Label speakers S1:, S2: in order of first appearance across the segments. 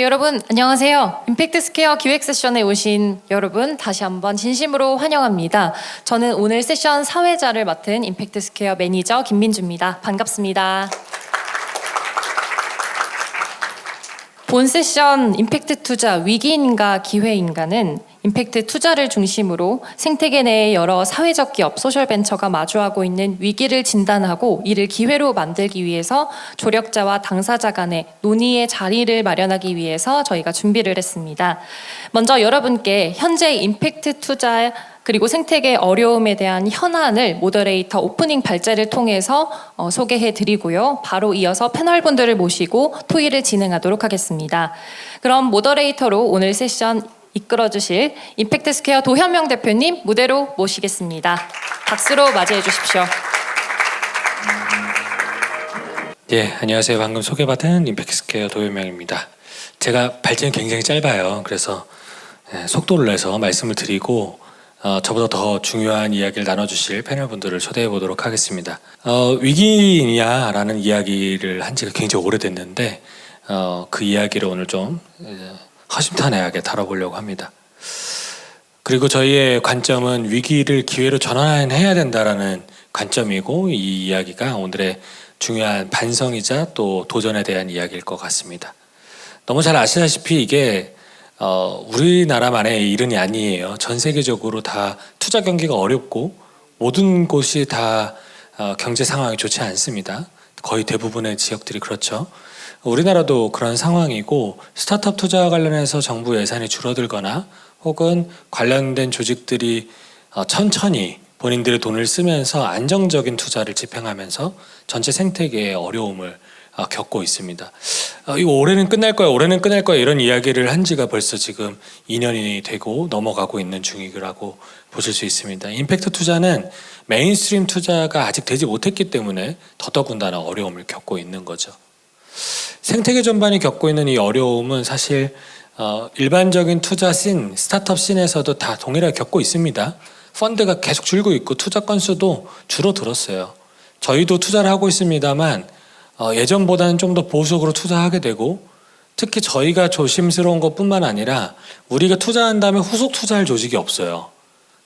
S1: 여러분 안녕하세요. 임팩트 스퀘어 기획 세션에 오신 여러분 다시 한번 진심으로 환영합니다. 저는 오늘 세션 사회자를 맡은 임팩트 스퀘어 매니저 김민주입니다. 반갑습니다. 본 세션 임팩트 투자 위기인가 기회인가는 임팩트 투자를 중심으로 생태계 내의 여러 사회적 기업, 소셜벤처가 마주하고 있는 위기를 진단하고 이를 기회로 만들기 위해서 조력자와 당사자 간의 논의의 자리를 마련하기 위해서 저희가 준비를 했습니다. 먼저 여러분께 현재 임팩트 투자 그리고 생태계 어려움에 대한 현안을 모더레이터 오프닝 발제를 통해서 소개해드리고요. 바로 이어서 패널분들을 모시고 토의를 진행하도록 하겠습니다. 그럼 모더레이터로 오늘 세션 이끌어주실 임팩트 스퀘어 도현명 대표님 무대로 모시겠습니다. 박수로 맞이해 주십시오.
S2: 예, 안녕하세요. 방금 소개받은 임팩트 스퀘어 도현명입니다. 제가 발제는 굉장히 짧아요. 그래서 속도를 내서 말씀을 드리고 저보다 더 중요한 이야기를 나눠주실 패널분들을 초대해 보도록 하겠습니다. 위기냐라는 이야기를 한 지가 굉장히 오래됐는데 그 이야기를 오늘 좀 허심탄회하게 다뤄보려고 합니다. 그리고 저희의 관점은 위기를 기회로 전환해야 된다라는 관점이고 이 이야기가 오늘의 중요한 반성이자 또 도전에 대한 이야기일 것 같습니다. 너무 잘 아시다시피 이게 우리나라만의 일은 아니에요. 전 세계적으로 다 투자 경기가 어렵고 모든 곳이 다 경제 상황이 좋지 않습니다. 거의 대부분의 지역들이 그렇죠. 우리나라도 그런 상황이고 스타트업 투자와 관련해서 정부 예산이 줄어들거나 혹은 관련된 조직들이 천천히 본인들의 돈을 쓰면서 안정적인 투자를 집행하면서 전체 생태계의 어려움을 겪고 있습니다. 이거 올해는 끝날 거야, 올해는 끝날 거야 이런 이야기를 한 지가 벌써 지금 2년이 되고 넘어가고 있는 중이라고 보실 수 있습니다. 임팩트 투자는 메인스트림 투자가 아직 되지 못했기 때문에 더더군다나 어려움을 겪고 있는 거죠. 생태계 전반이 겪고 있는 이 어려움은 사실 일반적인 투자 씬, 스타트업 씬에서도 다 동일하게 겪고 있습니다. 펀드가 계속 줄고 있고 투자 건수도 줄어들었어요. 저희도 투자를 하고 있습니다만 예전보다는 좀 더 보수적으로 투자하게 되고 특히 저희가 조심스러운 것뿐만 아니라 우리가 투자한 다음에 후속 투자할 조직이 없어요.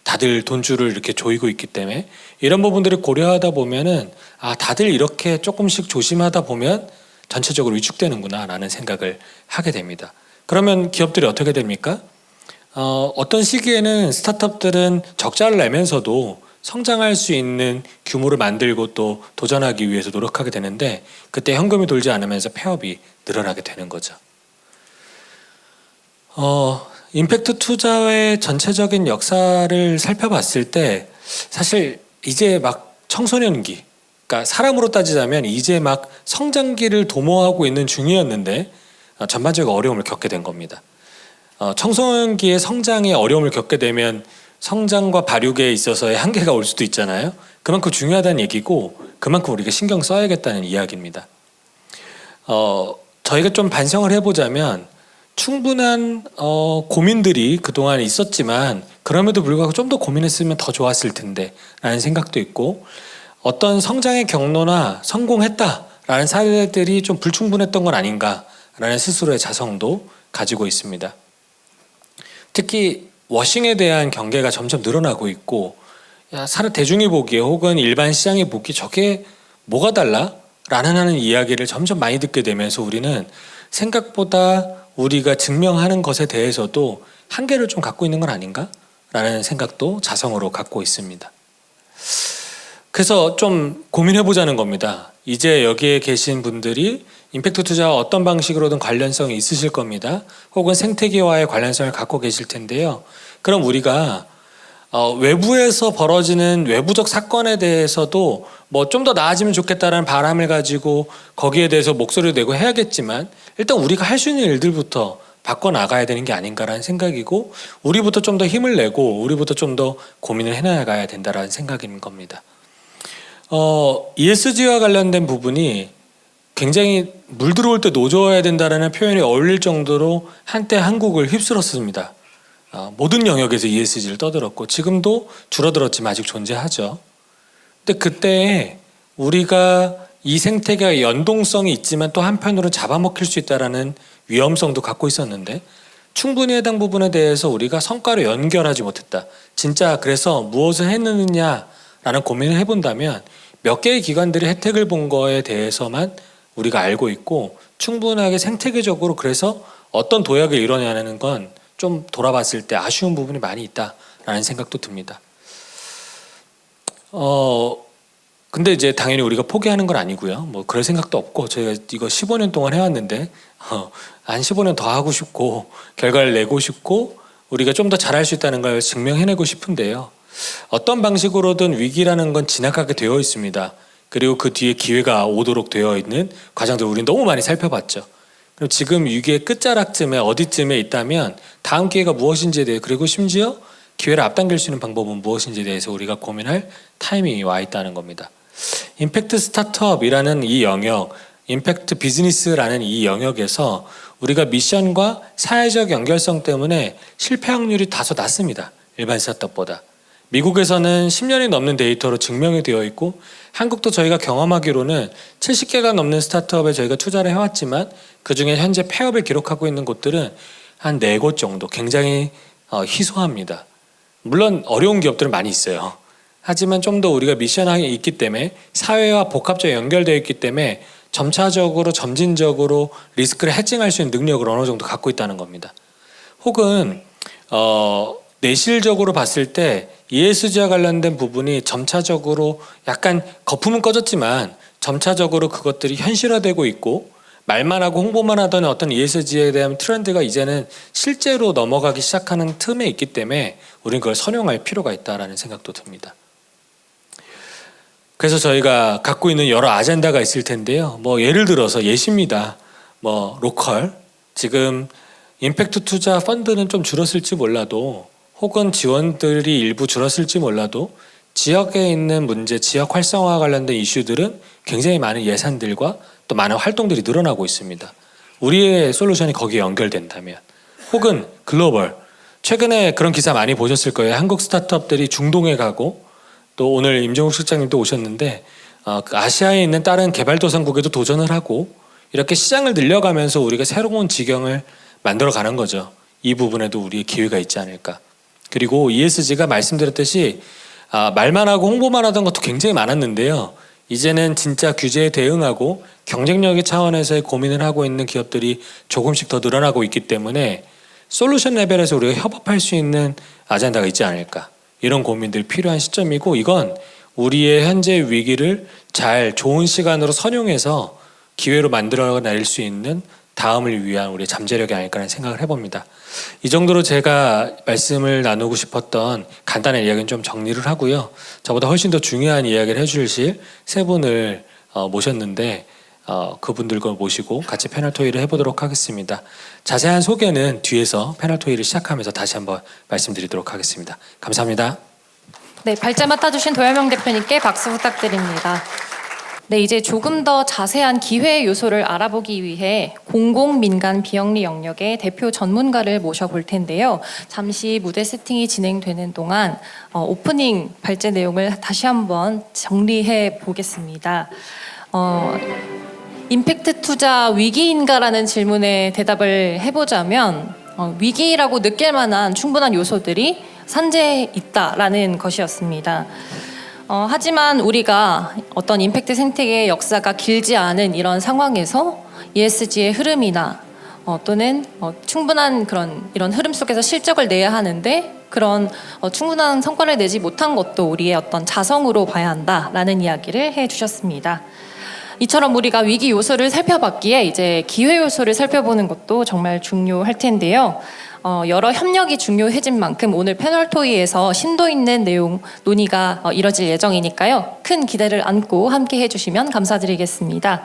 S2: 다들 돈줄을 이렇게 조이고 있기 때문에 이런 부분들을 고려하다 보면은 다들 이렇게 조금씩 조심하다 보면 전체적으로 위축되는구나 라는 생각을 하게 됩니다. 그러면 기업들이 어떻게 됩니까? 어떤 시기에는 스타트업들은 적자를 내면서도 성장할 수 있는 규모를 만들고 또 도전하기 위해서 노력하게 되는데 그때 현금이 돌지 않으면서 폐업이 늘어나게 되는 거죠. 임팩트 투자의 전체적인 역사를 살펴봤을 때 사실 이제 막 청소년기, 그러니까 사람으로 따지자면 이제 막 성장기를 도모하고 있는 중이었는데 전반적인 어려움을 겪게 된 겁니다. 청소년기의 성장에 어려움을 겪게 되면 성장과 발육에 있어서의 한계가 올 수도 있잖아요. 그만큼 중요하다는 얘기고 그만큼 우리가 신경 써야겠다는 이야기입니다. 저희가 좀 반성을 해보자면 충분한 고민들이 그동안 있었지만 그럼에도 불구하고 좀 더 고민했으면 더 좋았을 텐데 라는 생각도 있고 어떤 성장의 경로나 성공했다라는 사례들이 좀 불충분했던 건 아닌가라는 스스로의 자성도 가지고 있습니다. 특히 워싱에 대한 경계가 점점 늘어나고 있고 대중이 보기에 혹은 일반 시장이 보기에 저게 뭐가 달라? 라는 하는 이야기를 점점 많이 듣게 되면서 우리는 생각보다 우리가 증명하는 것에 대해서도 한계를 좀 갖고 있는 건 아닌가? 라는 생각도 자성으로 갖고 있습니다. 그래서 좀 고민해보자는 겁니다. 이제 여기에 계신 분들이 임팩트 투자와 어떤 방식으로든 관련성이 있으실 겁니다. 혹은 생태계와의 관련성을 갖고 계실 텐데요. 그럼 우리가 외부에서 벌어지는 외부적 사건에 대해서도 뭐 좀 더 나아지면 좋겠다라는 바람을 가지고 거기에 대해서 목소리를 내고 해야겠지만 일단 우리가 할 수 있는 일들부터 바꿔나가야 되는 게 아닌가라는 생각이고 우리부터 좀 더 힘을 내고 우리부터 좀 더 고민을 해나가야 된다라는 생각인 겁니다. ESG와 관련된 부분이 굉장히 물 들어올 때 노져야 된다라는 표현이 어울릴 정도로 한때 한국을 휩쓸었습니다. 모든 영역에서 ESG를 떠들었고 지금도 줄어들었지만 아직 존재하죠. 근데 그때 우리가 이 생태계가 연동성이 있지만 또 한편으로는 잡아먹힐 수 있다는 위험성도 갖고 있었는데 충분히 해당 부분에 대해서 우리가 성과로 연결하지 못했다. 진짜 그래서 무엇을 했느냐라는 고민을 해본다면 몇 개의 기관들이 혜택을 본 거에 대해서만 우리가 알고 있고 충분하게 생태계적으로 그래서 어떤 도약을 이뤄내는 건 좀 돌아봤을 때 아쉬운 부분이 많이 있다라는 생각도 듭니다. 근데 이제 당연히 우리가 포기하는 건 아니고요. 뭐 그럴 생각도 없고 저희가 이거 15년 동안 해왔는데 한 15년 더 하고 싶고 결과를 내고 싶고 우리가 좀 더 잘할 수 있다는 걸 증명해내고 싶은데요. 어떤 방식으로든 위기라는 건 지나가게 되어 있습니다. 그리고 그 뒤에 기회가 오도록 되어 있는 과정들 우리는 너무 많이 살펴봤죠. 그럼 지금 위기의 끝자락쯤에 어디쯤에 있다면 다음 기회가 무엇인지에 대해 그리고 심지어 기회를 앞당길 수 있는 방법은 무엇인지에 대해서 우리가 고민할 타이밍이 와 있다는 겁니다. 임팩트 스타트업이라는 이 영역, 임팩트 비즈니스라는 이 영역에서 우리가 미션과 사회적 연결성 때문에 실패 확률이 다소 낮습니다. 일반 스타트업보다. 미국에서는 10년이 넘는 데이터로 증명이 되어 있고 한국도 저희가 경험하기로는 70개가 넘는 스타트업에 저희가 투자를 해왔지만 그중에 현재 폐업을 기록하고 있는 곳들은 한 4곳 정도 굉장히 희소합니다. 물론 어려운 기업들은 많이 있어요. 하지만 좀 더 우리가 미션이 있기 때문에 사회와 복합적으로 연결되어 있기 때문에 점차적으로 점진적으로 리스크를 해칭할 수 있는 능력을 어느 정도 갖고 있다는 겁니다. 혹은 내실적으로 봤을 때 ESG와 관련된 부분이 점차적으로 약간 거품은 꺼졌지만 점차적으로 그것들이 현실화되고 있고 말만 하고 홍보만 하던 어떤 ESG에 대한 트렌드가 이제는 실제로 넘어가기 시작하는 틈에 있기 때문에 우리는 그걸 선용할 필요가 있다라는 생각도 듭니다. 그래서 저희가 갖고 있는 여러 아젠다가 있을 텐데요. 뭐 예를 들어서 예시입니다. 뭐 로컬, 지금 임팩트 투자 펀드는 좀 줄었을지 몰라도 혹은 지원들이 일부 줄었을지 몰라도 지역에 있는 문제, 지역 활성화와 관련된 이슈들은 굉장히 많은 예산들과 또 많은 활동들이 늘어나고 있습니다. 우리의 솔루션이 거기에 연결된다면 혹은 글로벌, 최근에 그런 기사 많이 보셨을 거예요. 한국 스타트업들이 중동에 가고 또 오늘 임종욱 실장님도 오셨는데 그 아시아에 있는 다른 개발도상국에도 도전을 하고 이렇게 시장을 늘려가면서 우리가 새로운 지경을 만들어가는 거죠. 이 부분에도 우리의 기회가 있지 않을까. 그리고 ESG가 말씀드렸듯이 말만 하고 홍보만 하던 것도 굉장히 많았는데요. 이제는 진짜 규제에 대응하고 경쟁력의 차원에서의 고민을 하고 있는 기업들이 조금씩 더 늘어나고 있기 때문에 솔루션 레벨에서 우리가 협업할 수 있는 아젠다가 있지 않을까. 이런 고민들 필요한 시점이고 이건 우리의 현재 위기를 잘 좋은 시간으로 선용해서 기회로 만들어낼 수 있는 다음을 위한 우리의 잠재력이 아닐까라는 생각을 해봅니다. 이 정도로 제가 말씀을 나누고 싶었던 간단한 이야기는 좀 정리를 하고요. 저보다 훨씬 더 중요한 이야기를 해주실 세 분을 모셨는데 그분들과 모시고 같이 패널 토의를 해보도록 하겠습니다. 자세한 소개는 뒤에서 패널 토의를 시작하면서 다시 한번 말씀드리도록 하겠습니다. 감사합니다.
S1: 네, 발제 맡아주신 도현명 대표님께 박수 부탁드립니다. 네, 이제 조금 더 자세한 기회 요소를 알아보기 위해 공공민간 비영리 영역의 대표 전문가를 모셔볼 텐데요. 잠시 무대 세팅이 진행되는 동안 오프닝 발제 내용을 다시 한번 정리해 보겠습니다. 임팩트 투자 위기인가라는 질문에 대답을 해보자면 위기라고 느낄 만한 충분한 요소들이 산재해 있다라는 것이었습니다. 하지만 우리가 어떤 임팩트 생태계의 역사가 길지 않은 이런 상황에서 ESG의 흐름이나 또는 충분한 이런 흐름 속에서 실적을 내야 하는데 그런 충분한 성과를 내지 못한 것도 우리의 어떤 자성으로 봐야 한다라는 이야기를 해주셨습니다. 이처럼 우리가 위기 요소를 살펴봤기에 이제 기회 요소를 살펴보는 것도 정말 중요할 텐데요. 여러 협력이 중요해진 만큼 오늘 패널 토의에서 심도 있는 내용 논의가 이뤄질 예정이니까요. 큰 기대를 안고 함께 해주시면 감사드리겠습니다.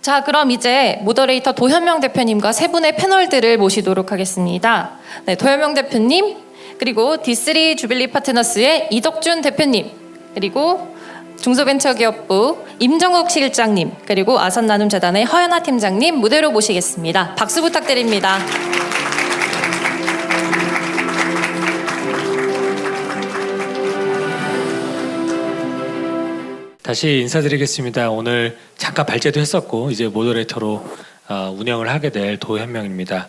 S1: 자, 그럼 이제 모더레이터 도현명 대표님과 세 분의 패널들을 모시도록 하겠습니다. 네, 도현명 대표님, 그리고 D3 주빌리 파트너스의 이덕준 대표님, 그리고 중소벤처기업부 임정욱 실장님, 그리고 아산나눔재단의 허연아 팀장님 무대로 모시겠습니다. 박수 부탁드립니다.
S2: 다시 인사드리겠습니다. 오늘 잠깐 발제도 했었고 이제 모더레이터로 운영을 하게 될 도현명입니다.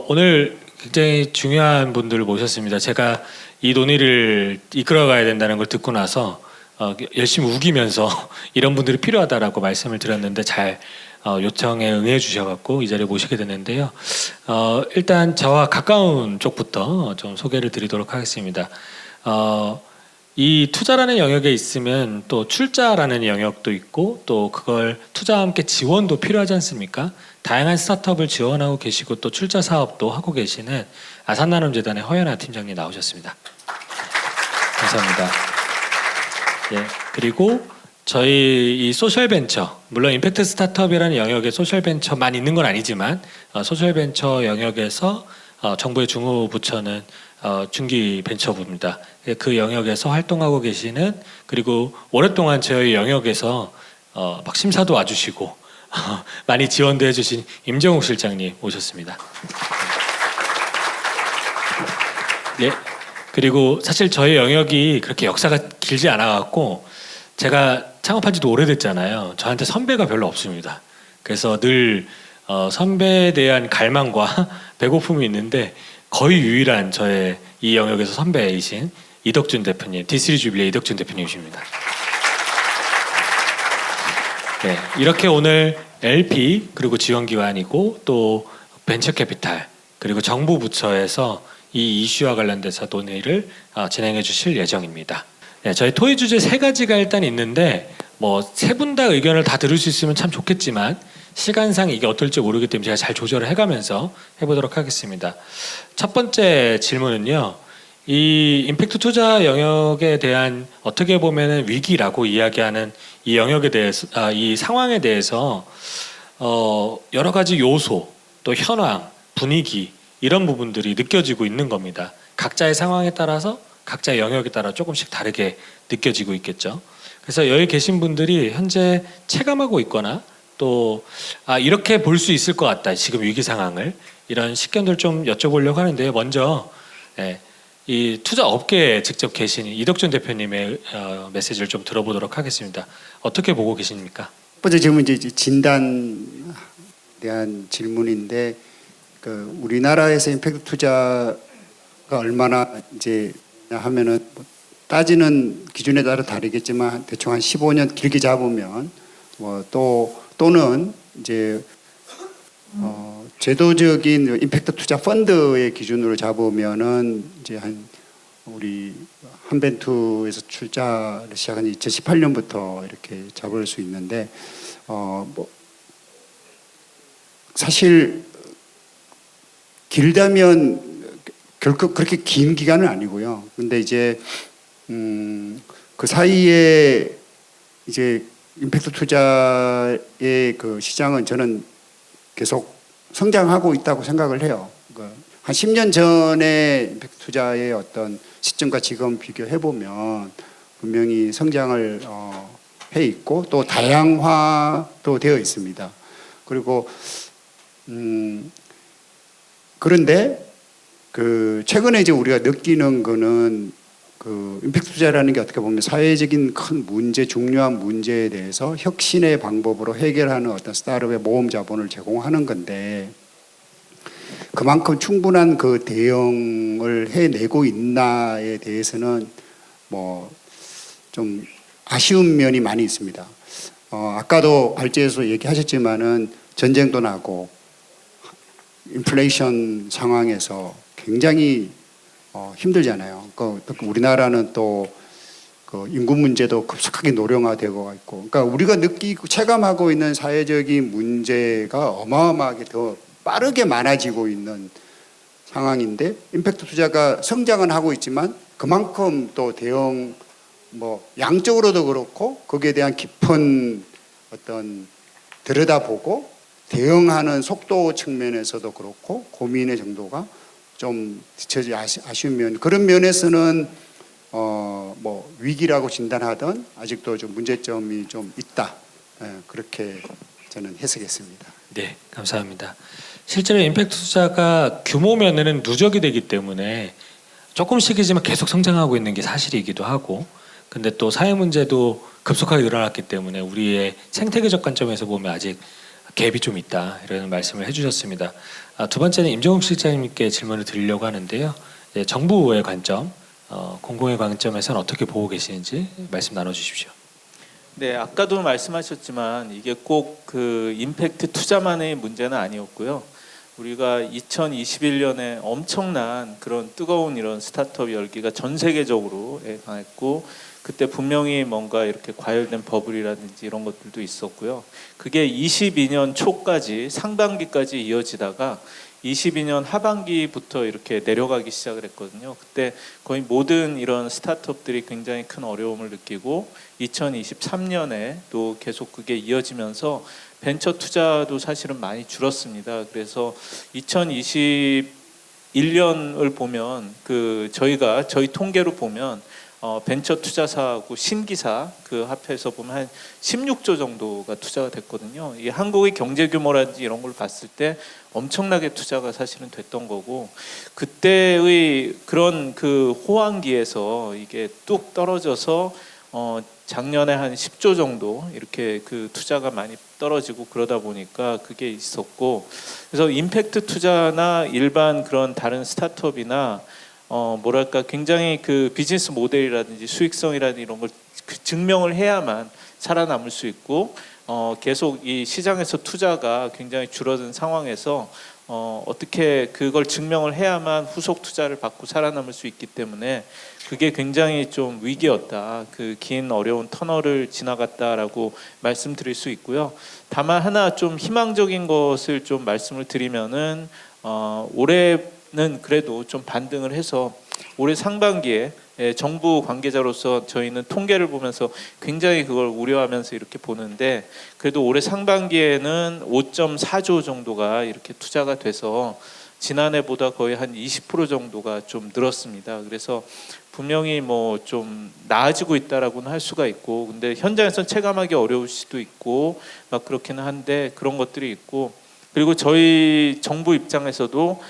S2: 오늘 굉장히 중요한 분들을 모셨습니다. 제가 이 논의를 이끌어가야 된다는 걸 듣고 나서 열심히 우기면서 이런 분들이 필요하다라고 말씀을 드렸는데 잘 요청에 응해 주셔갖고 이 자리에 모시게 됐는데요. 일단 저와 가까운 쪽부터 좀 소개를 드리도록 하겠습니다. 이 투자라는 영역에 있으면 또 출자라는 영역도 있고 또 그걸 투자와 함께 지원도 필요하지 않습니까? 다양한 스타트업을 지원하고 계시고 또 출자 사업도 하고 계시는 아산나눔재단의 허연아 팀장님 나오셨습니다. 감사합니다. 예, 그리고 저희 이 소셜벤처, 물론 임팩트 스타트업이라는 영역에 소셜벤처만 있는 건 아니지만 소셜벤처 영역에서 정부의 중후부처는 중기벤처부입니다. 그 영역에서 활동하고 계시는, 그리고 오랫동안 저희 영역에서 막 심사도 와주시고 많이 지원도 해주신 임정욱 실장님 오셨습니다. 예. 그리고 사실 저희 영역이 그렇게 역사가 길지 않아갖고 제가 창업한 지도 오래됐잖아요. 저한테 선배가 별로 없습니다. 그래서 늘 선배에 대한 갈망과 배고픔이 있는데 거의 유일한 저의 이 영역에서 선배이신 이덕준 대표님, D3 주빌리의 이덕준 대표님이십니다. 네, 이렇게 오늘 LP 그리고 지원기관이고 또 벤처캐피탈 그리고 정부 부처에서 이 이슈와 관련돼서 논의를 진행해 주실 예정입니다. 네, 저희 토의 주제 3가지가 일단 있는데 뭐 세 분 다 의견을 다 들을 수 있으면 참 좋겠지만 시간상 이게 어떨지 모르기 때문에 제가 잘 조절을 해가면서 해보도록 하겠습니다. 첫 번째 질문은요. 이 임팩트 투자 영역에 대한 어떻게 보면은 위기라고 이야기하는 이 영역에 대해서 이 상황에 대해서 여러 가지 요소 또 현황 분위기 이런 부분들이 느껴지고 있는 겁니다. 각자의 상황에 따라서 각자의 영역에 따라 조금씩 다르게 느껴지고 있겠죠. 그래서 여기 계신 분들이 현재 체감하고 있거나 또 이렇게 볼 수 있을 것 같다. 지금 위기 상황을 이런 식견들 좀 여쭤보려고 하는데요. 먼저 이 투자 업계에 직접 계신 이덕준 대표님의 메시지를 좀 들어보도록 하겠습니다. 어떻게 보고 계십니까?
S3: 첫 번째 질문 이제 진단에 대한 질문인데 우리나라에서 임팩트 투자가 얼마나 이제 하면은 따지는 기준에 따라 다르겠지만 대충 한 15년 길게 잡으면 또는 이제 제도적인 임팩트 투자 펀드의 기준으로 잡으면은 이제 우리 한벤투에서 출자를 시작한 2018년부터 이렇게 잡을 수 있는데 사실 길다면 결코 그렇게 긴 기간은 아니고요. 근데 이제 그 사이에 이제 임팩트 투자의 그 시장은 저는 계속 성장하고 있다고 생각을 해요. 한 10년 전에 임팩트 투자의 어떤 시점과 지금 비교해 보면 분명히 성장을 해 있고 또 다양화도 되어 있습니다. 그리고 그런데 최근에 이제 우리가 느끼는 거는 임팩트 투자라는 게 어떻게 보면 사회적인 큰 문제, 중요한 문제에 대해서 혁신의 방법으로 해결하는 어떤 스타트업의 모험 자본을 제공하는 건데 그만큼 충분한 그 대응을 해내고 있나에 대해서는 좀 아쉬운 면이 많이 있습니다. 아까도 발제에서 얘기하셨지만은 전쟁도 나고 인플레이션 상황에서 굉장히 힘들잖아요. 우리나라는 또 인구 문제도 급속하게 노령화되고 있고, 그러니까 우리가 느끼고 체감하고 있는 사회적인 문제가 어마어마하게 더 빠르게 많아지고 있는 상황인데 임팩트 투자가 성장은 하고 있지만 그만큼 또 대응 양적으로도 그렇고 거기에 대한 깊은 어떤 들여다보고 대응하는 속도 측면에서도 그렇고 고민의 정도가 좀 뒤처지 아쉬운 면, 그런 면에서는 위기라고 진단하던 아직도 좀 문제점이 좀 있다. 그렇게 저는 해석했습니다.
S2: 네, 감사합니다. 실제로 임팩트 투자가 규모 면에는 누적이 되기 때문에 조금씩이지만 계속 성장하고 있는 게 사실이기도 하고, 근데 또 사회 문제도 급속하게 늘어났기 때문에 우리의 생태계적 관점에서 보면 아직 갭이 좀 있다 이런 말씀을 해주셨습니다. 두 번째는 임종욱 실장님께 질문을 드리려고 하는데요. 정부의 관점, 공공의 관점에서는 어떻게 보고 계시는지 말씀 나눠주십시오.
S4: 네, 아까도 말씀하셨지만 이게 꼭 그 임팩트 투자만의 문제는 아니었고요. 우리가 2021년에 엄청난 그런 뜨거운 이런 스타트업 열기가 전 세계적으로 강했고, 그때 분명히 뭔가 이렇게 과열된 버블이라든지 이런 것들도 있었고요. 그게 22년 초까지 상반기까지 이어지다가 22년 하반기부터 이렇게 내려가기 시작을 했거든요. 그때 거의 모든 이런 스타트업들이 굉장히 큰 어려움을 느끼고 2023년에 또 계속 그게 이어지면서 벤처 투자도 사실은 많이 줄었습니다. 그래서 2021년을 보면 저희 통계로 보면 벤처 투자사하고 신기사 그 합해서 보면 한 16조 정도가 투자가 됐거든요. 이 한국의 경제 규모라든지 이런 걸 봤을 때 엄청나게 투자가 사실은 됐던 거고, 그때의 그런 그 호황기에서 이게 뚝 떨어져서 작년에 한 10조 정도 이렇게 그 투자가 많이 떨어지고 그러다 보니까 그게 있었고, 그래서 임팩트 투자나 일반 그런 다른 스타트업이나 뭐랄까 굉장히 그 비즈니스 모델이라든지 수익성이라든지 이런 걸 증명을 해야만 살아남을 수 있고, 계속 이 시장에서 투자가 굉장히 줄어든 상황에서 어떻게 그걸 증명을 해야만 후속 투자를 받고 살아남을 수 있기 때문에 그게 굉장히 좀 위기였다. 그 긴 어려운 터널을 지나갔다라고 말씀드릴 수 있고요. 다만 하나 좀 희망적인 것을 좀 말씀을 드리면은 올해는 그래도 좀 반등을 해서 올해 상반기에 정부 관계자로서 저희는 통계를 보면서 굉장히 그걸 우려하면서 이렇게 보는데, 그래도 올해 상반기에는 5.4조 정도가 이렇게 투자가 돼서 지난해보다 거의 한 20% 정도가 좀 늘었습니다. 그래서 분명히 뭐 좀 나아지고 있다라고는 할 수가 있고, 근데 현장에서는 체감하기 어려울 수도 있고 막 그렇기는 한데 그런 것들이 있고, 그리고 저희 정부 입장에서도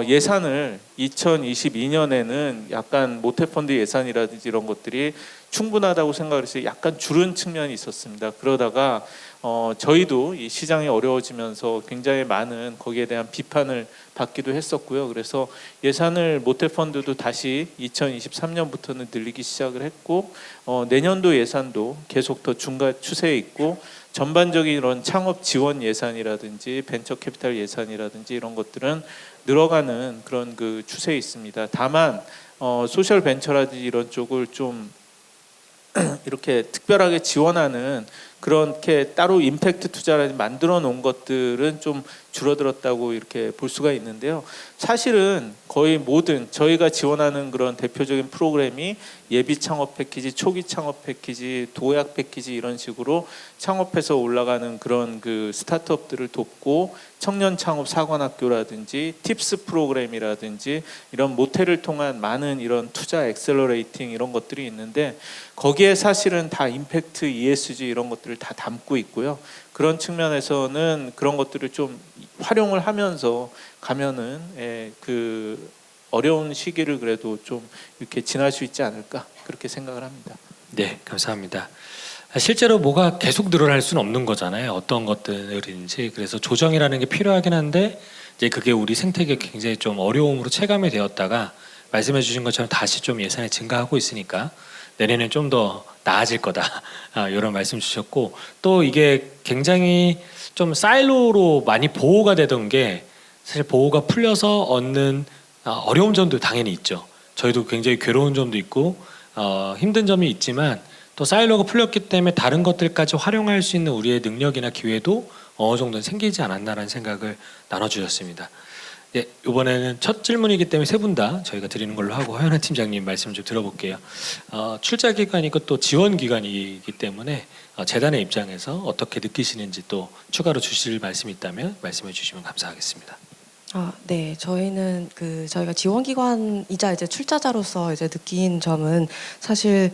S4: 예산을 2022년에는 약간 모태펀드 예산이라든지 이런 것들이 충분하다고 생각을 해서 약간 줄은 측면이 있었습니다. 그러다가 저희도 이 시장이 어려워지면서 굉장히 많은 거기에 대한 비판을 받기도 했었고요. 그래서 예산을 모태펀드도 다시 2023년부터는 늘리기 시작을 했고, 내년도 예산도 계속 더 증가 추세에 있고, 전반적인 이런 창업 지원 예산이라든지 벤처 캐피탈 예산이라든지 이런 것들은 늘어가는 그런 그 추세에 있습니다. 다만 소셜 벤처라든지 이런 쪽을 좀 이렇게 특별하게 지원하는 그렇게 따로 임팩트 투자를 만들어 놓은 것들은 좀 줄어들었다고 이렇게 볼 수가 있는데요. 사실은 거의 모든 저희가 지원하는 그런 대표적인 프로그램이 예비 창업 패키지, 초기 창업 패키지, 도약 패키지 이런 식으로 창업해서 올라가는 그런 그 스타트업들을 돕고, 청년 창업 사관학교라든지 팁스 프로그램이라든지 이런 모텔을 통한 많은 이런 투자 엑셀러레이팅 이런 것들이 있는데, 거기에 사실은 다 임팩트, ESG 이런 것들을 다 담고 있고요. 그런 측면에서는 그런 것들을 좀 활용을 하면서 가면은 그 어려운 시기를 그래도 좀 이렇게 지날 수 있지 않을까 그렇게 생각을 합니다.
S2: 네, 감사합니다. 실제로 뭐가 계속 늘어날 수는 없는 거잖아요. 어떤 것들인지. 그래서 조정이라는 게 필요하긴 한데 이제 그게 우리 생태계 굉장히 좀 어려움으로 체감이 되었다가 말씀해 주신 것처럼 다시 좀 예산이 증가하고 있으니까 내년엔 좀 더 나아질 거다. 이런 말씀 주셨고, 또 이게 굉장히 좀 사일로로 많이 보호가 되던 게 사실 보호가 풀려서 얻는 어려운 점도 당연히 있죠. 저희도 굉장히 괴로운 점도 있고 힘든 점이 있지만, 또 사일로가 풀렸기 때문에 다른 것들까지 활용할 수 있는 우리의 능력이나 기회도 어느 정도는 생기지 않았나라는 생각을 나눠주셨습니다. 네, 이번에는 첫 질문이기 때문에 세 분 다 저희가 드리는 걸로 하고 허연한 팀장님 말씀 좀 들어볼게요. 출자 기간이고 또 지원 기간이기 때문에 재단의 입장에서 어떻게 느끼시는지, 또 추가로 주실 말씀이 있다면 말씀해 주시면 감사하겠습니다.
S5: 네. 저희는 저희가 지원기관이자 이제 출자자로서 이제 느낀 점은 사실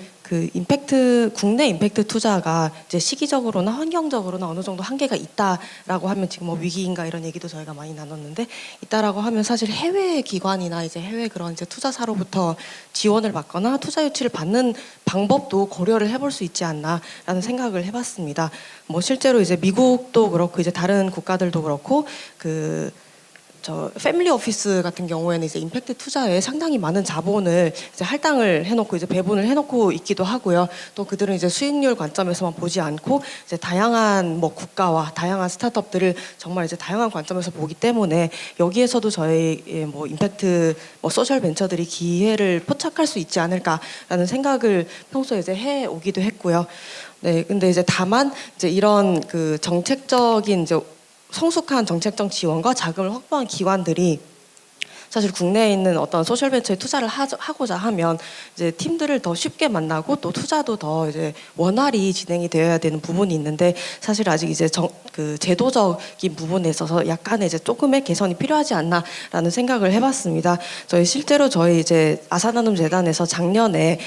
S5: 국내 임팩트 투자가 이제 시기적으로나 환경적으로나 어느 정도 한계가 있다라고 하면 지금 뭐 위기인가 이런 얘기도 저희가 많이 나눴는데 있다라고 하면 사실 해외 기관이나 이제 해외 그런 이제 투자사로부터 지원을 받거나 투자 유치를 받는 방법도 고려를 해볼 수 있지 않나라는 생각을 해봤습니다. 뭐 실제로 이제 미국도 그렇고 이제 다른 국가들도 그렇고 패밀리 오피스 같은 경우에는 이제 임팩트 투자에 상당히 많은 자본을 이제 할당을 해놓고 이제 배분을 해놓고 있기도 하고요. 또 그들은 이제 수익률 관점에서만 보지 않고 이제 다양한 뭐 국가와 다양한 스타트업들을 정말 이제 다양한 관점에서 보기 때문에 여기에서도 저희 뭐 임팩트 뭐 소셜 벤처들이 기회를 포착할 수 있지 않을까라는 생각을 평소에 이제 해 오기도 했고요. 네, 근데 이제 다만 이제 이런 정책적인 이제 성숙한 정책적 지원과 자금을 확보한 기관들이 사실 국내에 있는 어떤 소셜벤처에 투자를 하고자 하면 이제 팀들을 더 쉽게 만나고 또 투자도 더 이제 원활히 진행이 되어야 되는 부분이 있는데 사실 아직 이제 제도적인 부분에 있어서 약간의 이제 조금의 개선이 필요하지 않나라는 생각을 해봤습니다. 실제로 저희 이제 아사나눔 재단에서 작년에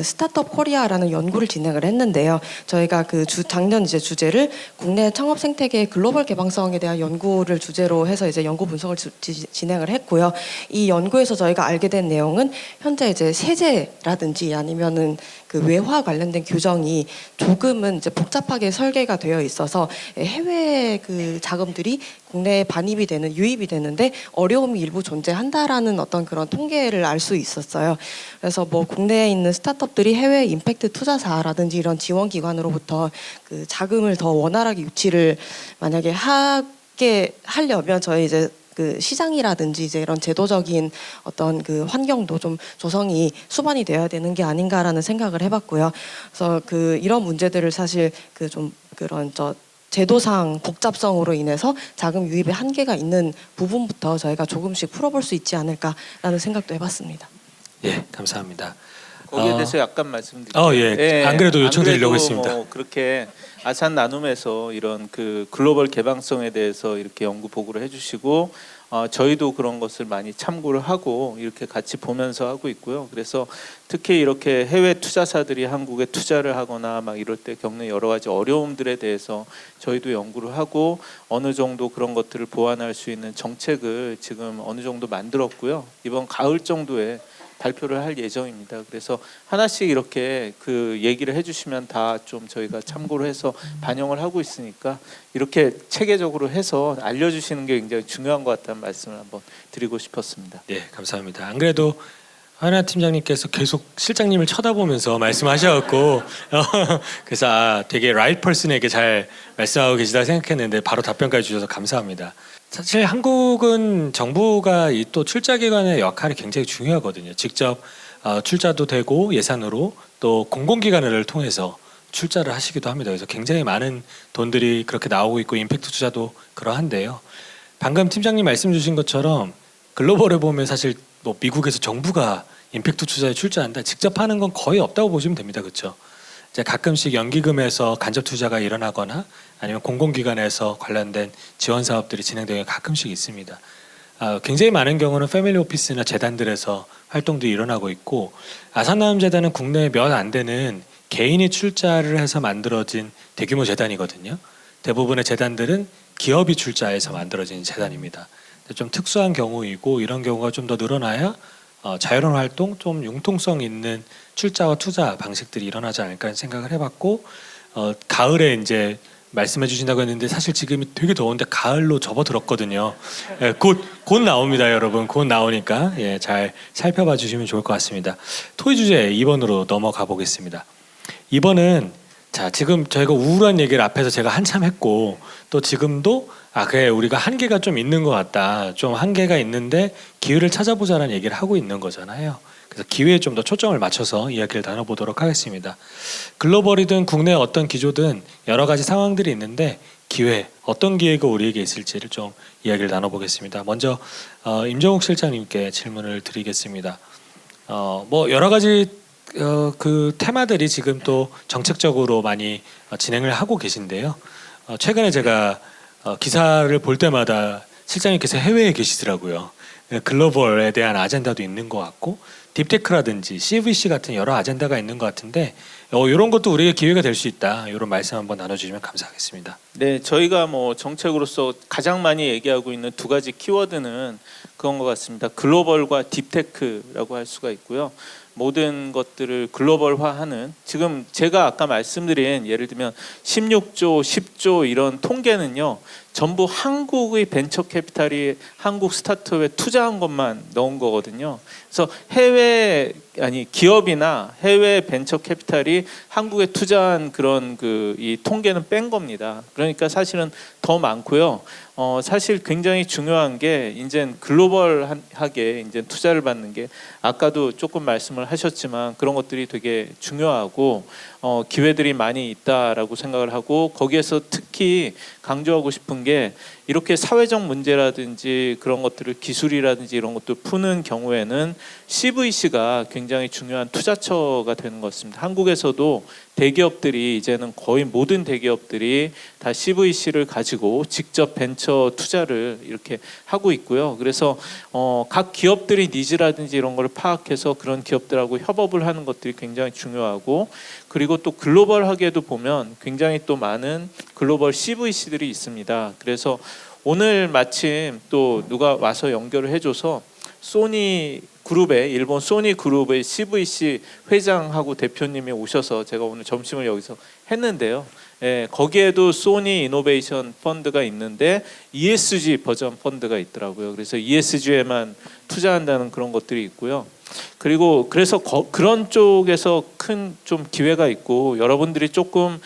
S5: 스타트업 코리아라는 연구를 진행을 했는데요. 저희가 작년 이제 주제를 국내 창업 생태계의 글로벌 개방성에 대한 연구를 주제로 해서 이제 연구 분석을 진행을 했고요. 이 연구에서 저희가 알게 된 내용은 현재 이제 세제라든지 아니면은 외화 관련된 규정이 조금은 이제 복잡하게 설계가 되어 있어서 해외 자금들이 국내에 반입이 되는 유입이 되는데 어려움이 일부 존재한다라는 어떤 그런 통계를 알 수 있었어요. 그래서 뭐 국내에 있는 스타트업들이 해외 임팩트 투자사라든지 이런 지원 기관으로부터 자금을 더 원활하게 유치를 만약에 하게 하려면 저희 이제 시장이라든지 이제 이런 제도적인 어떤 환경도 좀 조성이 수반이 되어야 되는 게 아닌가라는 생각을 해봤고요. 그래서 이런 문제들을 사실 그런 제도상 복잡성으로 인해서 자금 유입에 한계가 있는 부분부터 저희가 조금씩 풀어볼 수 있지 않을까라는 생각도 해봤습니다.
S2: 예, 감사합니다.
S4: 거기에 대해서 약간 말씀드릴게요.
S2: 예. 안 그래도 요청드리려고 했습니다.
S4: 뭐 그렇게 아산 나눔에서 이런 글로벌 개방성에 대해서 이렇게 연구 보고를 해주시고 저희도 그런 것을 많이 참고를 하고 이렇게 같이 보면서 하고 있고요. 그래서 특히 이렇게 해외 투자사들이 한국에 투자를 하거나 막 이럴 때 겪는 여러 가지 어려움들에 대해서 저희도 연구를 하고 어느 정도 그런 것들을 보완할 수 있는 정책을 지금 어느 정도 만들었고요. 이번 가을 정도에 발표를 할 예정입니다. 그래서 하나씩 이렇게 얘기를 해주시면 다 좀 저희가 참고를 해서 반영을 하고 있으니까 이렇게 체계적으로 해서 알려주시는 게 굉장히 중요한 것 같다는 말씀을 한번 드리고 싶었습니다.
S2: 예, 감사합니다. 안 그래도 하나 팀장님께서 계속 실장님을 쳐다보면서 말씀하셔갖고 그래서 되게 라이트 퍼슨에게 잘 말씀하고 계시다 생각했는데 바로 답변까지 주셔서 감사합니다. 사실 한국은 정부가 이 또 출자기관의 역할이 굉장히 중요하거든요. 직접 출자도 되고 예산으로 또 공공기관을 통해서 출자를 하시기도 합니다. 그래서 굉장히 많은 돈들이 그렇게 나오고 있고 임팩트 투자도 그러한데요. 방금 팀장님 말씀 주신 것처럼 글로벌에 보면 사실 뭐 미국에서 정부가 임팩트 투자에 출자한다 직접 하는 건 거의 없다고 보시면 됩니다. 그렇죠? 이제 가끔씩 연기금에서 간접 투자가 일어나거나 아니면 공공기관에서 관련된 지원 사업들이 진행되는 게 가끔씩 있습니다. 굉장히 많은 경우는 패밀리 오피스나 재단들에서 활동도 일어나고 있고 아산나눔재단은 국내에 몇 안 되는 개인이 출자를 해서 만들어진 대규모 재단이거든요. 대부분의 재단들은 기업이 출자해서 만들어진 재단입니다. 좀 특수한 경우이고 이런 경우가 좀 더 늘어나야 자유로운 활동, 좀 융통성 있는 출자와 투자 방식들이 일어나지 않을까 하는 생각을 해봤고 가을에 이제 말씀해 주신다고 했는데 사실 지금이 되게 더운데 가을로 접어들었거든요. 예, 곧 나옵니다, 여러분. 곧 나오니까 잘 살펴봐 주시면 좋을 것 같습니다. 토의 주제 2번으로 넘어가 보겠습니다. 2번은 지금 저희가 우울한 얘기를 앞에서 제가 한참 했고 또 지금도 그래 우리가 한계가 좀 있는 것 같다. 좀 한계가 있는데 기회를 찾아보자라는 얘기를 하고 있는 거잖아요. 그래서 기회에 좀 더 초점을 맞춰서 이야기를 나눠보도록 하겠습니다. 글로벌이든 국내 어떤 기조든 여러 가지 상황들이 있는데 기회, 어떤 기회가 우리에게 있을지를 좀 이야기를 나눠보겠습니다. 먼저 임정욱 실장님께 질문을 드리겠습니다. 뭐 여러 가지 테마들이 지금 또 정책적으로 많이 진행을 하고 계신데요. 최근에 제가 기사를 볼 때마다 실장님께서 해외에 계시더라고요. 글로벌에 대한 아젠다도 있는 것 같고 딥테크라든지 CVC 같은 여러 아젠다가 있는 것 같은데 이런 것도 우리의 기회가 될 수 있다. 이런 말씀 한번 나눠주시면 감사하겠습니다.
S4: 네, 저희가 뭐 정책으로서 가장 많이 얘기하고 있는 두 가지 키워드는 그런 것 같습니다. 글로벌과 딥테크라고 할 수가 있고요. 모든 것들을 글로벌화하는, 지금 제가 아까 말씀드린 예를 들면 16조, 10조 이런 통계는요, 전부 한국의 벤처 캐피탈이 한국 스타트업에 투자한 것만 넣은 거거든요. 그래서 기업이나 해외 벤처 캐피탈이 한국에 투자한 그런 이 통계는 뺀 겁니다. 그러니까 사실은 더 많고요. 사실 굉장히 중요한 게 이제 글로벌하게 이제 투자를 받는 게 아까도 조금 말씀을 하셨지만 그런 것들이 되게 중요하고 기회들이 많이 있다라고 생각을 하고, 거기에서 특히 강조하고 싶은 게 이렇게 사회적 문제라든지 그런 것들을 기술이라든지 이런 것도 푸는 경우에는 CVC가 굉장히 중요한 투자처가 되는 것 같습니다. 한국에서도 대기업들이 이제는 거의 모든 대기업들이 다 CVC를 가지고 직접 벤처 투자를 이렇게 하고 있고요. 그래서 각 기업들이 니즈라든지 이런 걸 파악해서 그런 기업들하고 협업을 하는 것들이 굉장히 중요하고, 그리고 또 글로벌하게도 보면 굉장히 또 많은 글로벌 CVC들이 있습니다. 그래서 오늘 마침 또 누가 와서 연결을 해줘서 소니 그룹의, 일본 소니 그룹의 CVC 회장하고 대표님이 오셔서 제가 오늘 점심을 여기서 했는데요. 거기에도 소니 이노베이션 펀드가 있는데 ESG 버전 펀드가 있더라고요. 그래서 ESG에만 투자한다는 그런 것들이 있고요. 그리고 그래서 그런 쪽에서 큰 좀 기회가 있고, 여러분들이 조금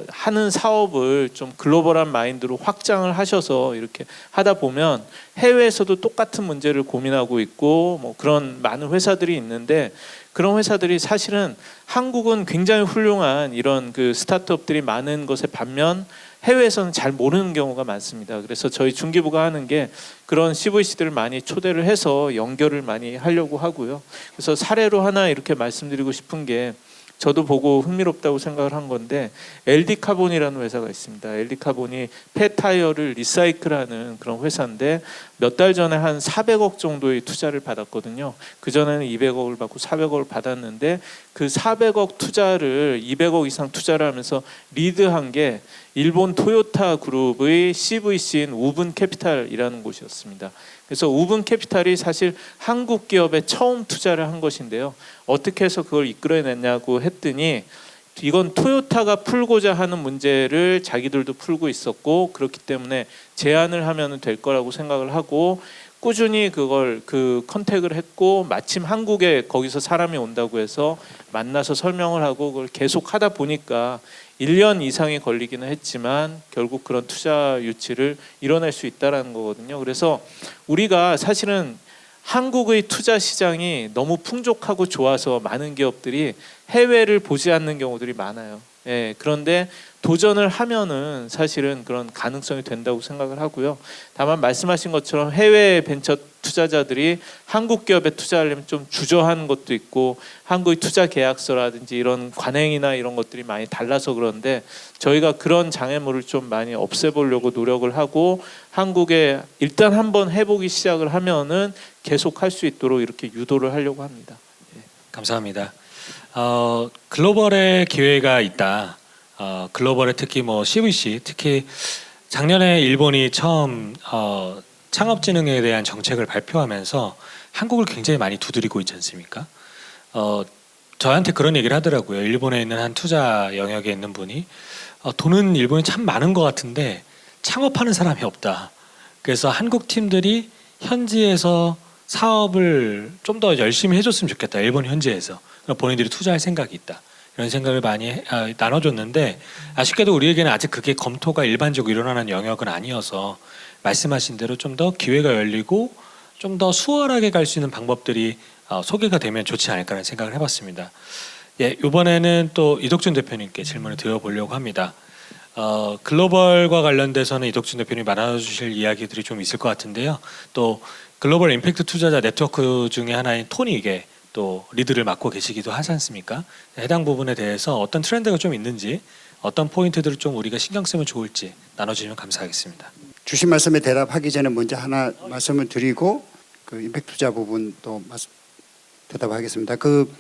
S4: 하는 사업을 좀 글로벌한 마인드로 확장을 하셔서 이렇게 하다 보면 해외에서도 똑같은 문제를 고민하고 있고 뭐 그런 많은 회사들이 있는데, 그런 회사들이 사실은 한국은 굉장히 훌륭한 이런 그 스타트업들이 많은 것에 반면 해외에서는 잘 모르는 경우가 많습니다. 그래서 저희 중기부가 하는 게 그런 CVC들을 많이 초대를 해서 연결을 많이 하려고 하고요. 그래서 사례로 하나 이렇게 말씀드리고 싶은 게, 저도 보고 흥미롭다고 생각을 한 건데 LD카본이라는 회사가 있습니다. LD카본이 폐타이어를 리사이클하는 그런 회사인데 몇 달 전에 한 400억 정도의 투자를 받았거든요. 그전에는 200억을 받고 400억을 받았는데 그 400억 투자를 200억 이상 투자를 하면서 리드한 게 일본 토요타 그룹의 CVC인 우분 캐피탈이라는 곳이었습니다. 그래서 우분 캐피탈이 사실 한국 기업에 처음 투자를 한 것인데요. 어떻게 해서 그걸 이끌어냈냐고 했더니 이건 토요타가 풀고자 하는 문제를 자기들도 풀고 있었고, 그렇기 때문에 제안을 하면 될 거라고 생각을 하고 꾸준히 그걸 컨택을 했고, 마침 한국에 거기서 사람이 온다고 해서 만나서 설명을 하고 그걸 계속 하다 보니까 1년 이상이 걸리기는 했지만 결국 그런 투자 유치를 이뤄낼 수 있다라는 거거든요. 그래서 우리가 사실은 한국의 투자 시장이 너무 풍족하고 좋아서 많은 기업들이 해외를 보지 않는 경우들이 많아요. 그런데 도전을 하면은 사실은 그런 가능성이 된다고 생각을 하고요. 다만 말씀하신 것처럼 해외 벤처 투자자들이 한국 기업에 투자하려면 좀 주저하는 것도 있고, 한국의 투자 계약서라든지 이런 관행이나 이런 것들이 많이 달라서 그런데 저희가 그런 장애물을 좀 많이 없애보려고 노력을 하고, 한국에 일단 한번 해보기 시작을 하면은 계속 할 수 있도록 이렇게 유도를 하려고 합니다.
S2: 감사합니다. 글로벌의 기회가 있다. 글로벌에 특히 뭐 CVC, 특히 작년에 일본이 처음 창업진흥에 대한 정책을 발표하면서 한국을 굉장히 많이 두드리고 있지 않습니까? 저한테 그런 얘기를 하더라고요. 일본에 있는 한 투자 영역에 있는 분이 돈은 일본에 참 많은 것 같은데 창업하는 사람이 없다. 그래서 한국 팀들이 현지에서 사업을 좀 더 열심히 해줬으면 좋겠다. 일본 현지에서. 본인들이 투자할 생각이 있다. 이런 생각을 많이 나눠줬는데, 아쉽게도 우리에게는 아직 그게 검토가 일반적으로 일어나는 영역은 아니어서 말씀하신 대로 좀 더 기회가 열리고 좀 더 수월하게 갈 수 있는 방법들이 소개가 되면 좋지 않을까라는 생각을 해봤습니다. 이번에는 또 이덕준 대표님께 질문을 드려보려고 합니다. 글로벌과 관련돼서는 이덕준 대표님이 나눠주실 이야기들이 좀 있을 것 같은데요. 또 글로벌 임팩트 투자자 네트워크 중에 하나인 토닉에 또 리드를 맡고 계시기도 하지 않습니까? 해당 부분에 대해서 어떤 트렌드가 좀 있는지, 어떤 포인트들을 좀 우리가 신경 쓰면 좋을지 나눠주시면 감사하겠습니다.
S3: 주신 말씀에 대답하기 전에 먼저 하나 말씀을 드리고 그 임팩트 투자 부분 또 대답하겠습니다. 그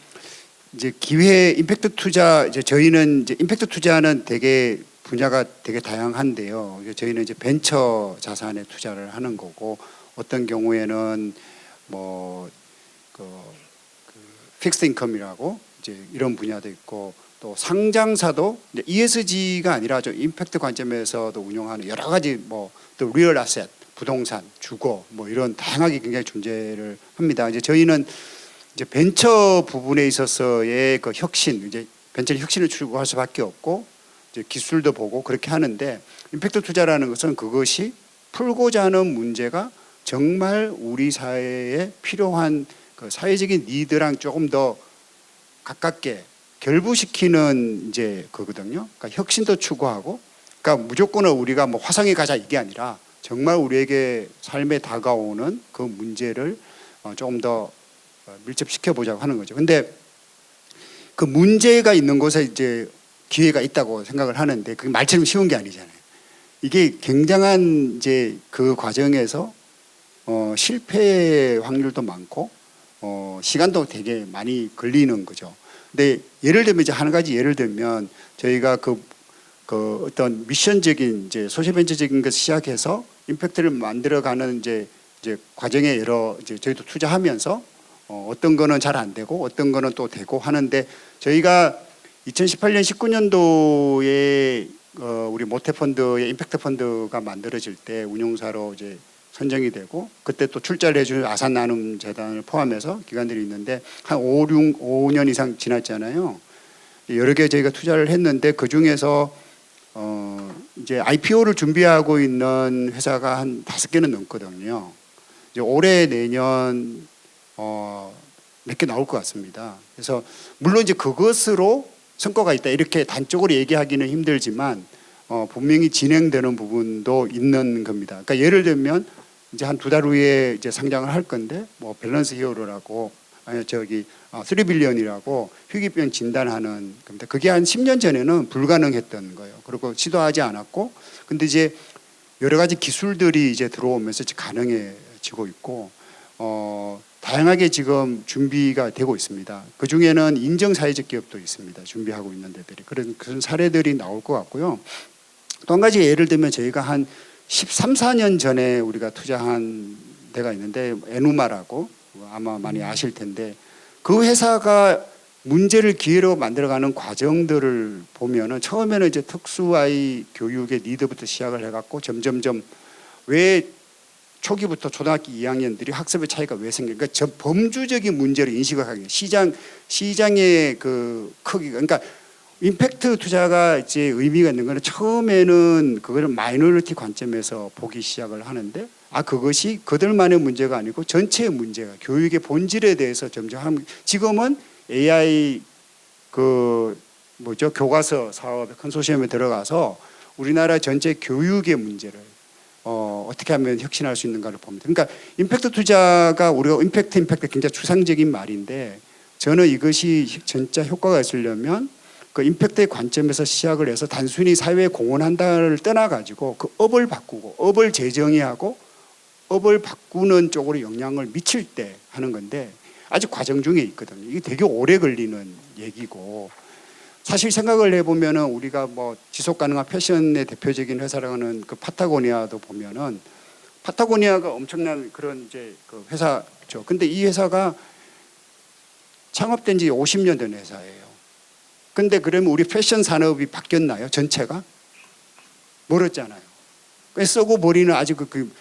S3: 이제 기회 임팩트 투자 이제 저희는 이제 임팩트 투자는 되게 분야가 되게 다양한데요. 저희는 이제 벤처 자산에 투자를 하는 거고 어떤 경우에는 그 픽스드 인컴이라고 이제 이런 분야도 있고 또 상장사도 이제 ESG가 아니라 좀 임팩트 관점에서도 운영하는 여러 가지 또 리얼 아셋, 부동산, 주거 이런 다양하게 굉장히 존재를 합니다. 이제 저희는 이제 벤처 부분에 있어서의 그 혁신, 이제 벤처 혁신을 추구할 수밖에 없고 이제 기술도 보고 그렇게 하는데 임팩트 투자라는 것은 그것이 풀고자 하는 문제가 정말 우리 사회에 필요한 그 사회적인 니드랑 조금 더 가깝게 결부시키는 이제 그거든요. 그러니까 혁신도 추구하고, 그러니까 무조건은 우리가 화성에 가자 이게 아니라 정말 우리에게 삶에 다가오는 그 문제를 조금 더 밀접시켜 보자고 하는 거죠. 근데 그 문제가 있는 곳에 이제 기회가 있다고 생각을 하는데 그게 말처럼 쉬운 게 아니잖아요. 이게 굉장한 이제 그 과정에서 실패의 확률도 많고 시간도 되게 많이 걸리는 거죠. 근데 예를 들면 이제 한 가지 예를 들면 저희가 그 어떤 미션적인 이제 소셜벤처적인 것을 시작해서 임팩트를 만들어가는 이제 과정에 여러 이제 저희도 투자하면서 어떤 거는 잘 안 되고 어떤 거는 또 되고 하는데 저희가 2018년 19년도에 우리 모태펀드의 임팩트 펀드가 만들어질 때 운용사로 이제 선정이 되고 그때 또 출자를 해준 아산 나눔 재단을 포함해서 기관들이 있는데 한 5년 이상 지났잖아요. 여러 개 저희가 투자를 했는데 그 중에서 이제 IPO를 준비하고 있는 회사가 한 5개는 넘거든요. 이제 올해 내년 몇 개 나올 것 같습니다. 그래서 물론 이제 그것으로 성과가 있다 이렇게 단적으로 얘기하기는 힘들지만 분명히 진행되는 부분도 있는 겁니다. 그러니까 예를 들면 이제 한 2달 후에 이제 상장을 할 건데 밸런스 히어로라고 아니 3빌리언이라고 희귀병 진단하는 겁니다. 그게 한 10년 전에는 불가능했던 거예요. 그리고 시도하지 않았고 근데 이제 여러 가지 기술들이 이제 들어오면서 이제 가능해지고 있고 다양하게 지금 준비가 되고 있습니다. 그 중에는 인정 사회적 기업도 있습니다. 준비하고 있는 데들이 그런 사례들이 나올 것 같고요. 또 한 가지 예를 들면 저희가 한 13, 14년 전에 우리가 투자한 데가 있는데 에누마라고 아마 많이 아실 텐데 그 회사가 문제를 기회로 만들어가는 과정들을 보면은 처음에는 이제 특수아이 교육의 니드부터 시작을 해갖고 점점점 왜 초기부터 초등학교 2학년들이 학습의 차이가 왜 생길까? 저 범주적인 문제를 인식을 하게 시장의 그 크기가 그러니까 임팩트 투자가 이제 의미가 있는 거는 처음에는 그거를 마이너리티 관점에서 보기 시작을 하는데 그것이 그들만의 문제가 아니고 전체의 문제가 교육의 본질에 대해서 점점 지금은 AI 교과서 사업 컨소시엄에 들어가서 우리나라 전체 교육의 문제를 어떻게 하면 혁신할 수 있는가를 봅니다. 그러니까 임팩트 투자가 우리가 임팩트 굉장히 추상적인 말인데 저는 이것이 진짜 효과가 있으려면 그 임팩트의 관점에서 시작을 해서 단순히 사회에 공헌한다를 떠나가지고 그 업을 바꾸고 업을 재정의하고 업을 바꾸는 쪽으로 영향을 미칠 때 하는 건데 아직 과정 중에 있거든요. 이게 되게 오래 걸리는 얘기고 사실 생각을 해보면은 우리가 지속 가능한 패션의 대표적인 회사라는 그 파타고니아도 보면은 파타고니아가 엄청난 그런 이제 그 회사죠. 근데 이 회사가 창업된 지 50년 된 회사예요. 근데 그러면 우리 패션 산업이 바뀌었나요? 전체가? 멀었잖아요. 쓰고 버리는 아직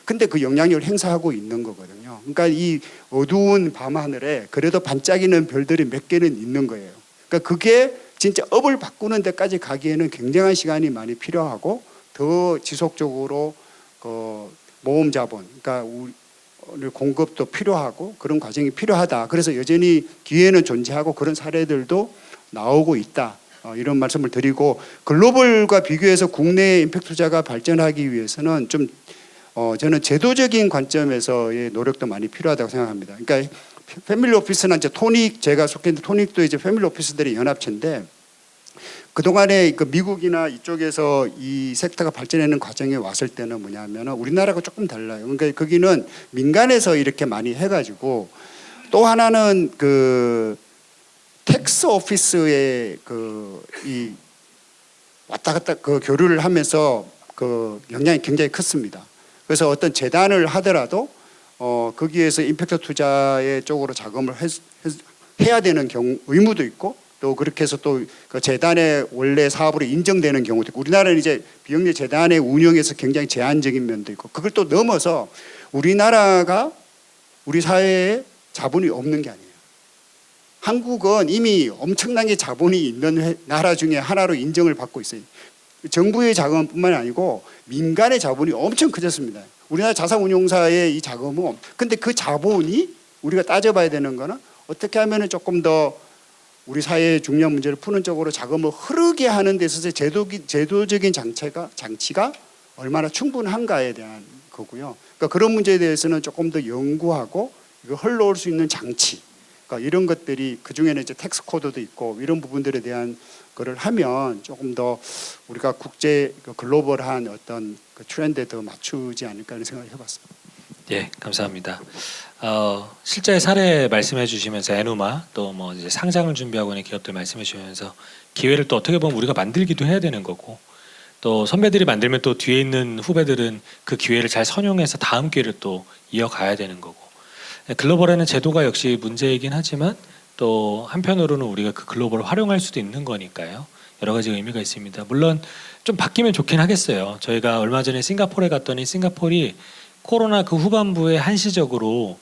S3: 근데 그 영향력을 행사하고 있는 거거든요. 그러니까 이 어두운 밤하늘에 그래도 반짝이는 별들이 몇 개는 있는 거예요. 그러니까 그게 진짜 업을 바꾸는 데까지 가기에는 굉장한 시간이 많이 필요하고 더 지속적으로 모험 자본, 그러니까 우리 공급도 필요하고 그런 과정이 필요하다. 그래서 여전히 기회는 존재하고 그런 사례들도 나오고 있다. 이런 말씀을 드리고 글로벌과 비교해서 국내 임팩트 투자가 발전하기 위해서는 좀 저는 제도적인 관점에서의 노력도 많이 필요하다고 생각합니다. 그러니까 패밀리 오피스나 이제 토닉 제가 속해 있는 토닉도 이제 패밀리 오피스들의 연합체인데 그동안에 그 미국이나 이쪽에서 이 섹터가 발전하는 과정에 왔을 때는 뭐냐면은 우리나라가 조금 달라요. 그러니까 거기는 민간에서 이렇게 많이 해가지고, 또 하나는 그 텍스 오피스에 그 이 왔다 갔다 그 교류를 하면서 그 영향이 굉장히 컸습니다. 그래서 어떤 재단을 하더라도 거기에서 임팩트 투자의 쪽으로 자금을 해야 되는 경우 의무도 있고, 또 그렇게 해서 또 그 재단의 원래 사업으로 인정되는 경우도 있고, 우리나라는 이제 비영리 재단의 운영에서 굉장히 제한적인 면도 있고, 그걸 또 넘어서 우리나라가 우리 사회에 자본이 없는 게 아니에요. 한국은 이미 엄청나게 자본이 있는 나라 중에 하나로 인정을 받고 있어요. 정부의 자금뿐만 아니고 민간의 자본이 엄청 커졌습니다. 우리나라 자산운용사의 이 자금은, 근데 그 자본이 우리가 따져봐야 되는 거는 어떻게 하면 조금 더 우리 사회의 중요한 문제를 푸는 쪽으로 자금을 흐르게 하는 데 있어서 제도적인 장치가 얼마나 충분한가에 대한 거고요. 그러니까 그런 문제에 대해서는 조금 더 연구하고 이거 흘러올 수 있는 장치, 그러니까 이런 것들이, 그중에는 이제 텍스 코드도 있고 이런 부분들에 대한 거를 하면 조금 더 우리가 국제 글로벌한 어떤 그 트렌드에 더 맞추지 않을까 하는 생각을 해봤습니다.
S2: 예, 감사합니다. 실제 사례 말씀해 주시면서 에누마 또 뭐 이제 상장을 준비하고 있는 기업들 말씀해 주시면서 기회를 또 어떻게 보면 우리가 만들기도 해야 되는 거고, 또 선배들이 만들면 또 뒤에 있는 후배들은 그 기회를 잘 선용해서 다음 기회를 또 이어가야 되는 거고, 글로벌에는 제도가 역시 문제이긴 하지만 또 한편으로는 우리가 그 글로벌을 활용할 수도 있는 거니까요. 여러 가지 의미가 있습니다. 물론 좀 바뀌면 좋긴 하겠어요. 저희가 얼마 전에 싱가포르에 갔더니 싱가포르이 코로나 그 후반부에 한시적으로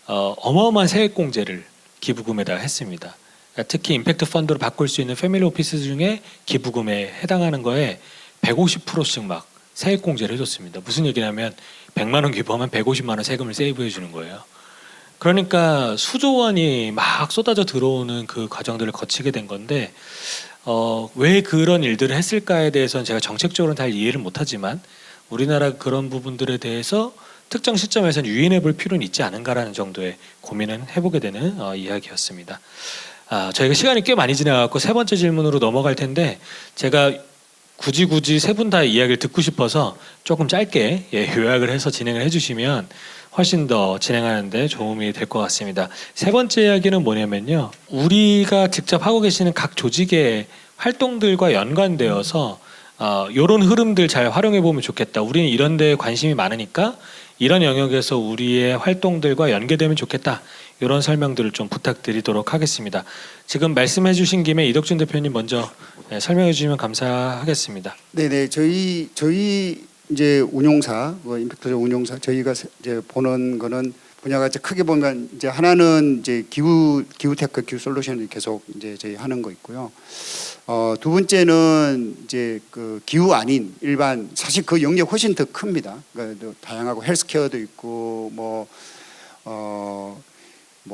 S2: 어마어마한 세액공제를 기부금에다 했습니다. 그러니까 특히 임팩트 펀드로 바꿀 수 있는 패밀리 오피스 중에 기부금에 해당하는 거에 150%씩 막 세액공제를 해줬습니다. 무슨 얘기냐면 100만 원 기부하면 150만 원 세금을 세이브해 주는 거예요. 그러니까 수조 원이 막 쏟아져 들어오는 그 과정들을 거치게 된 건데, 왜 그런 일들을 했을까에 대해서는 제가 정책적으로는 잘 이해를 못하지만 우리나라 그런 부분들에 대해서 특정 시점에서는 유인해 볼 필요는 있지 않은가라는 정도의 고민을 해보게 되는 이야기였습니다. 저희가 시간이 꽤 많이 지나갔고 세 번째 질문으로 넘어갈 텐데, 제가 굳이 세 분 다 이야기를 듣고 싶어서 조금 짧게 요약을 해서 진행을 해주시면 훨씬 더 진행하는데 도움이 될 것 같습니다. 세 번째 이야기는 뭐냐면요, 우리가 직접 하고 계시는 각 조직의 활동들과 연관되어서 이런 흐름들 잘 활용해 보면 좋겠다. 우리는 이런 데에 관심이 많으니까 이런 영역에서 우리의 활동들과 연계되면 좋겠다. 이런 설명들을 좀 부탁드리도록 하겠습니다. 지금 말씀해 주신 김에 이덕준 대표님 먼저 설명해 주시면 감사하겠습니다.
S3: 네네, 저희 이제 운용사, 임팩트 운용사, 저희가 이제 보는 거는 분야가 이제 크게 보면 이제 하나는 이제 기후테크, 기후솔루션을 계속 이제 저희 하는 거 있고요. 두 번째는 이제 그 기후 아닌 일반, 사실 그 영역 훨씬 더 큽니다. 그러니까 다양하고 헬스케어도 있고 뭐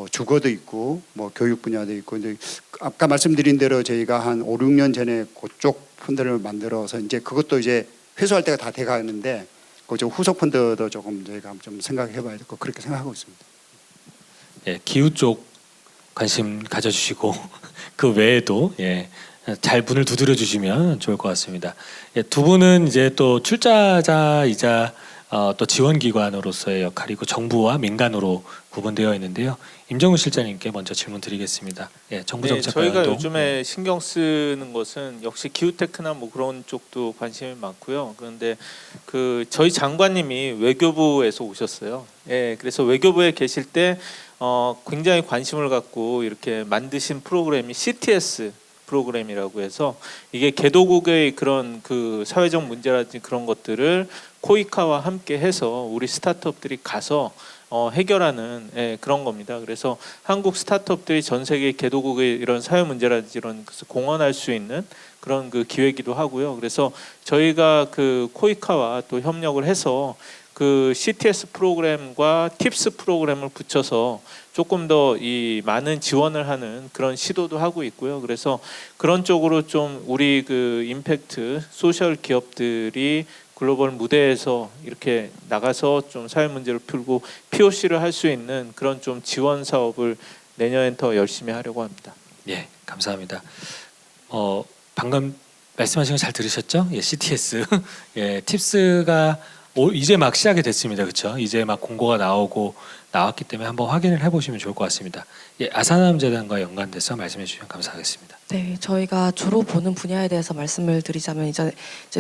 S3: 주거도 있고 뭐 교육 분야도 있고, 이제 아까 말씀드린 대로 저희가 한 5, 6년 전에 그쪽 펀드를 만들어서 이제 그것도 이제 회수할 때가 다 돼가는데, 그 후속 펀드도 조금 저희가 좀 생각해봐야 될 거, 그렇게 생각하고 있습니다.
S2: 예, 기후 쪽 관심 가져주시고 그 외에도 잘 문을 두드려 주시면 좋을 것 같습니다. 두 분은 이제 또 출자자이자 또 지원기관으로서의 역할이고 정부와 민간으로 구분되어 있는데요. 임정우 실장님께 먼저 질문 드리겠습니다. 정부 정책
S4: 저희가
S2: 방향도.
S4: 요즘에 신경 쓰는 것은 역시 기후테크나 뭐 그런 쪽도 관심이 많고요. 그런데 그 저희 장관님이 외교부에서 오셨어요. 그래서 외교부에 계실 때 굉장히 관심을 갖고 이렇게 만드신 프로그램이 CTS 프로그램이라고 해서, 이게 개도국의 그런 그 사회적 문제라든지 그런 것들을 코이카와 함께 해서 우리 스타트업들이 가서 해결하는 그런 겁니다. 그래서 한국 스타트업들이 전 세계 개도국의 이런 사회 문제라든지 이런 것을 공헌할 수 있는 그런 그 기회이기도 하고요. 그래서 저희가 그 코이카와 또 협력을 해서 그 CTS 프로그램과 팁스 프로그램을 붙여서 조금 더 이 많은 지원을 하는 그런 시도도 하고 있고요. 그래서 그런 쪽으로 좀 우리 그 임팩트 소셜 기업들이 글로벌 무대에서 이렇게 나가서 좀 사회 문제를 풀고 POC를 할 수 있는 그런 좀 지원 사업을 내년엔 더 열심히 하려고 합니다.
S2: 감사합니다. 방금 말씀하신 거 잘 들으셨죠? 예, CTS. 예, 팁스가 이제 막 시작이 됐습니다. 그렇죠? 이제 막 공고가 나왔기 때문에 한번 확인을 해보시면 좋을 것 같습니다. 예, 아사남 재단과 연관돼서 말씀해 주시면 감사하겠습니다.
S5: 네, 저희가 주로 보는 분야에 대해서 말씀을 드리자면 이제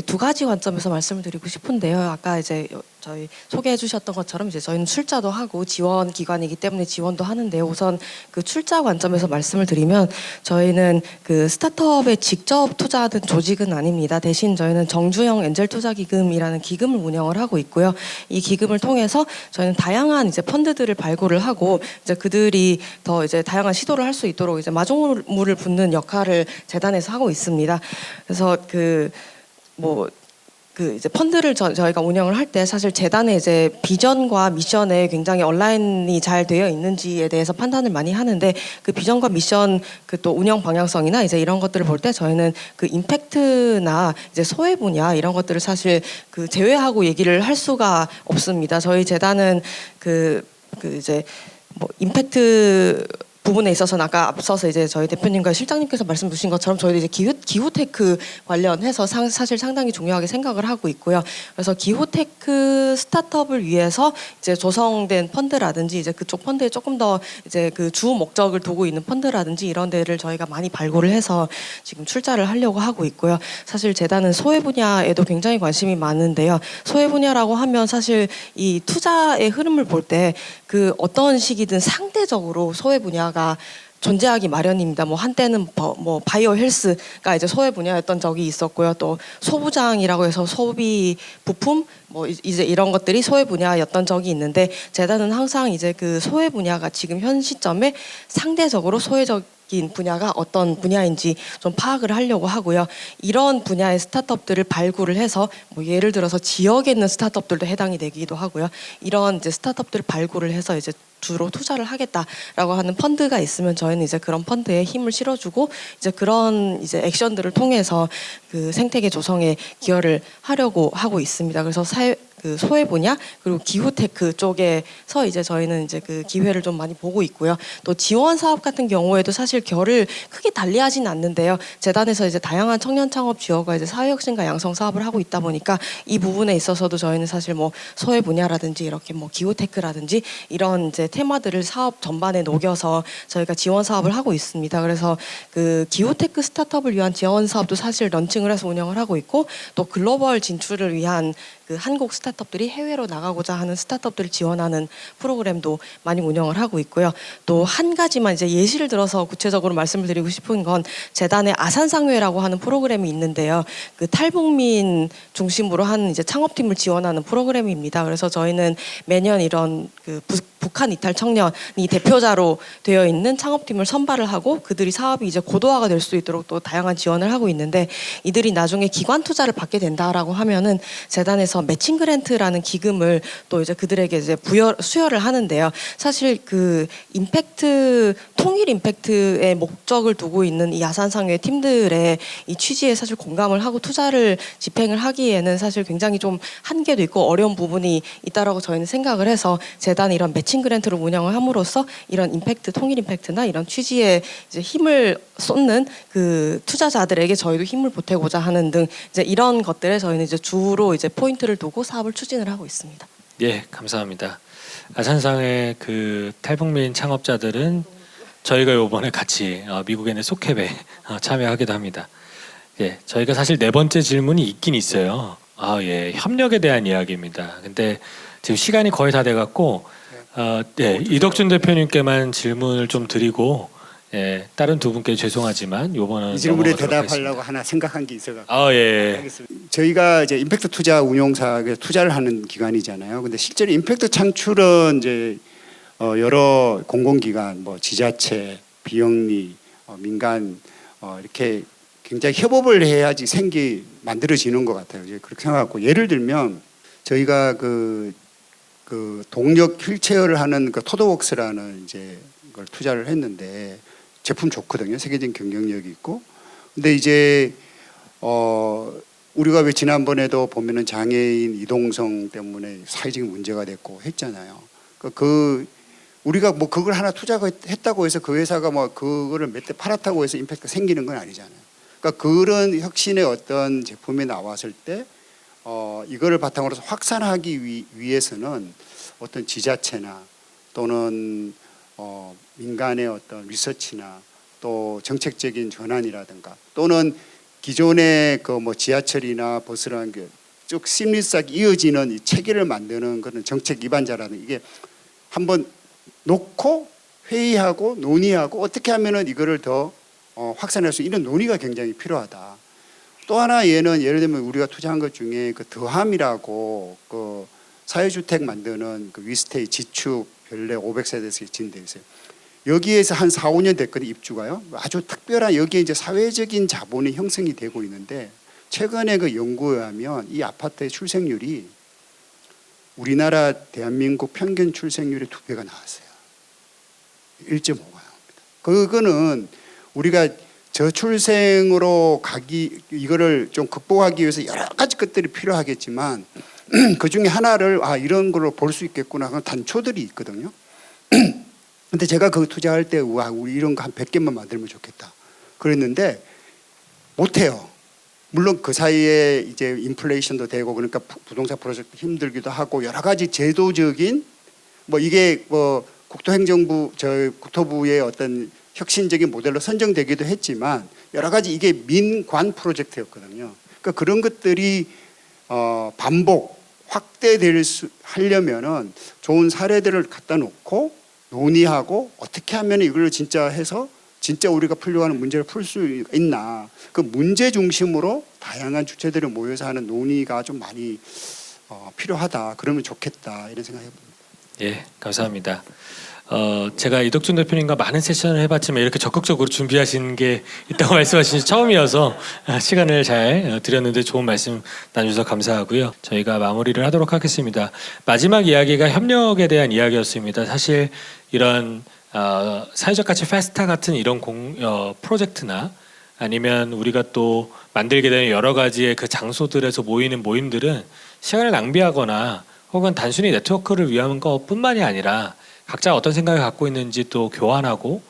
S5: 두 가지 관점에서 말씀을 드리고 싶은데요. 아까 이제 저희 소개해 주셨던 것처럼 이제 저희는 출자도 하고 지원 기관이기 때문에 지원도 하는데요. 우선 그 출자 관점에서 말씀을 드리면 저희는 그 스타트업에 직접 투자하는 조직은 아닙니다. 대신 저희는 정주영 엔젤 투자 기금이라는 기금을 운영을 하고 있고요. 이 기금을 통해서 저희는 다양한 이제 펀드들을 발굴을 하고 이제 그들이 더 이제 다양한 시도를 할 수 있도록 이제 마중물을 붓는 역할을 재단에서 하고 있습니다. 그래서 이제 펀드를 저희가 운영을 할 때 사실 재단의 이제 비전과 미션에 굉장히 온라인이 잘 되어 있는지에 대해서 판단을 많이 하는데 그 비전과 미션 그 또 운영 방향성이나 이제 이런 것들을 볼 때 저희는 그 임팩트나 이제 소외 분야 이런 것들을 사실 그 제외하고 얘기를 할 수가 없습니다. 저희 재단은 이제 임팩트 부분에 있어서는 아까 앞서서 이제 저희 대표님과 실장님께서 말씀 주신 것처럼 저희도 이제 기후 테크 관련해서 사실 상당히 중요하게 생각을 하고 있고요. 그래서 기후 테크 스타트업을 위해서 이제 조성된 펀드라든지 이제 그쪽 펀드에 조금 더 이제 그 주 목적을 두고 있는 펀드라든지 이런 데를 저희가 많이 발굴을 해서 지금 출자를 하려고 하고 있고요. 사실 재단은 소외 분야에도 굉장히 관심이 많은데요. 소외 분야라고 하면 사실 이 투자의 흐름을 볼 때 그 어떤 시기든 상대적으로 소외 분야가 존재하기 마련입니다. 뭐 한때는 바이오 헬스가 이제 소외 분야였던 적이 있었고요. 또 소부장이라고 해서 소비 부품 이제 이런 것들이 소외 분야였던 적이 있는데 재단은 항상 이제 그 소외 분야가 지금 현 시점에 상대적으로 소외적인 분야가 어떤 분야인지 좀 파악을 하려고 하고요. 이런 분야의 스타트업들을 발굴을 해서 예를 들어서 지역에 있는 스타트업들도 해당이 되기도 하고요. 이런 이제 스타트업들을 발굴을 해서 이제 주로 투자를 하겠다라고 하는 펀드가 있으면 저희는 이제 그런 펀드에 힘을 실어주고 이제 그런 이제 액션들을 통해서 그 생태계 조성에 기여를 하려고 하고 있습니다. 그래서 그 소외 분야 그리고 기후 테크 쪽에서 이제 저희는 이제 그 기회를 좀 많이 보고 있고요. 또 지원 사업 같은 경우에도 사실 결을 크게 달리하진 않는데요. 재단에서 이제 다양한 청년 창업 지원과 이제 사회혁신과 양성 사업을 하고 있다 보니까 이 부분에 있어서도 저희는 사실 소외 분야라든지 이렇게 기후 테크라든지 이런 이제 테마들을 사업 전반에 녹여서 저희가 지원 사업을 하고 있습니다. 그래서 그 기후 테크 스타트업을 위한 지원 사업도 사실 런칭을 해서 운영을 하고 있고 또 글로벌 진출을 위한 그 한국 스타트업들이 해외로 나가고자 하는 스타트업들을 지원하는 프로그램도 많이 운영을 하고 있고요. 또 한 가지만 이제 예시를 들어서 구체적으로 말씀을 드리고 싶은 건 재단의 아산상회라고 하는 프로그램이 있는데요. 그 탈북민 중심으로 한 이제 창업팀을 지원하는 프로그램입니다. 그래서 저희는 매년 이런 그 북한 이탈 청년이 대표자로 되어 있는 창업팀을 선발을 하고 그들이 사업이 이제 고도화가 될 수 있도록 또 다양한 지원을 하고 있는데 이들이 나중에 기관 투자를 받게 된다라고 하면은 재단에서 매칭 그랜트라는 기금을 또 이제 그들에게 이제 수여를 하는데요. 사실 그 임팩트 통일 임팩트의 목적을 두고 있는 이 야산상회 팀들의 이 취지에 사실 공감을 하고 투자를 집행을 하기에는 사실 굉장히 좀 한계도 있고 어려운 부분이 있다라고 저희는 생각을 해서 재단이 이런 매칭 그랜트를 운영을 함으로써 이런 임팩트 통일 임팩트나 이런 취지에 이제 힘을 쏟는 그 투자자들에게 저희도 힘을 보태고자 하는 등 이제 이런 것들에 저희는 이제 주로 이제 포인트를 두고 사업을 추진을 하고 있습니다.
S2: 예, 감사합니다. 아산상의 그 탈북민 창업자들은 저희가 이번에 같이 미국에 있는 소캡에 참여하기도 합니다. 예, 저희가 사실 네 번째 질문이 있긴 있어요. 예, 협력에 대한 이야기입니다. 근데 지금 시간이 거의 다 돼갖고 이덕준 대표님께만 질문을 좀 드리고 다른 두 분께 죄송하지만 요번은
S3: 이 질문에
S2: 넘어가도록
S3: 대답하려고
S2: 하겠습니다.
S3: 하나 생각한 게 있어가지고
S2: 예.
S3: 하겠습니다. 저희가 이제 임팩트 투자 운용사에 투자를 하는 기관이잖아요. 근데 실제로 임팩트 창출은 이제 여러 공공기관, 지자체, 비영리, 민간 이렇게 굉장히 협업을 해야지 만들어지는 것 같아요. 이제 그렇게 생각하고 예를 들면 저희가 그 동력 휠체어를 하는 그 토더웍스라는 이제 걸 투자를 했는데 제품 좋거든요. 세계적인 경쟁력이 있고. 근데 이제 우리가 왜 지난번에도 보면은 장애인 이동성 때문에 사회적인 문제가 됐고 했잖아요. 우리가 그걸 하나 투자했다고 해서 그 회사가 그거를 몇 대 팔았다고 해서 임팩트가 생기는 건 아니잖아요. 그러니까 그런 혁신의 어떤 제품이 나왔을 때 이거를 바탕으로 해서 확산하기 위해서는 어떤 지자체나 또는 민간의 어떤 리서치나 또 정책적인 전환이라든가 또는 기존의 그 뭐 지하철이나 버스라는 게 쭉 심리싹 이어지는 이 체계를 만드는 그런 정책 기반자라는 이게 한번 놓고 회의하고 논의하고 어떻게 하면은 이거를 더 확산할 수 있는 논의가 굉장히 필요하다. 또 하나 얘는 예를 들면 우리가 투자한 것 중에 그 더함이라고 그 사회주택 만드는 그 위스테이 지축 별내 500세대에서 진데 있어요. 여기에서 한 4, 5년 됐거든요, 입주가요. 아주 특별한 여기에 이제 사회적인 자본이 형성이 되고 있는데 최근에 그 연구에 의하면 이 아파트의 출생률이 우리나라 대한민국 평균 출생률의 2배가 나왔어요. 1.5가 나옵니다. 그거는 우리가 저출생으로 이거를 좀 극복하기 위해서 여러 가지 것들이 필요하겠지만 그 중에 하나를 이런 걸로 볼 수 있겠구나 하는 단초들이 있거든요. 근데 제가 그 투자할 때 우리 이런 거 한 100개만 만들면 좋겠다 그랬는데 못해요. 물론 그 사이에 이제 인플레이션도 되고 그러니까 부동산 프로젝트 힘들기도 하고 여러 가지 제도적인 뭐 이게 뭐 국토부의 어떤 혁신적인 모델로 선정되기도 했지만 여러 가지 이게 민관 프로젝트였거든요. 그러니까 그런 것들이 반복 하려면은 좋은 사례들을 갖다 놓고 논의하고 어떻게 하면 이걸 진짜 해서 진짜 우리가 풀려고 하는 문제를 풀 수 있나 그 문제 중심으로 다양한 주체들이 모여서 하는 논의가 좀 많이 필요하다. 그러면 좋겠다 이런 생각해 봅니다.
S2: 예, 감사합니다. 제가 이덕준 대표님과 많은 세션을 해봤지만 이렇게 적극적으로 준비하시는 게 있다고 말씀하신 지 처음이어서 시간을 잘 드렸는데 좋은 말씀 나눠주셔서 감사하고요. 저희가 마무리를 하도록 하겠습니다. 마지막 이야기가 협력에 대한 이야기였습니다. 사실 이런 사회적 가치 페스타 같은 이런 프로젝트나 아니면 우리가 또 만들게 되는 여러 가지의 그 장소들에서 모이는 모임들은 시간을 낭비하거나 혹은 단순히 네트워크를 위한 것뿐만이 아니라 각자 어떤 생각을 갖고 있는지 또 교환하고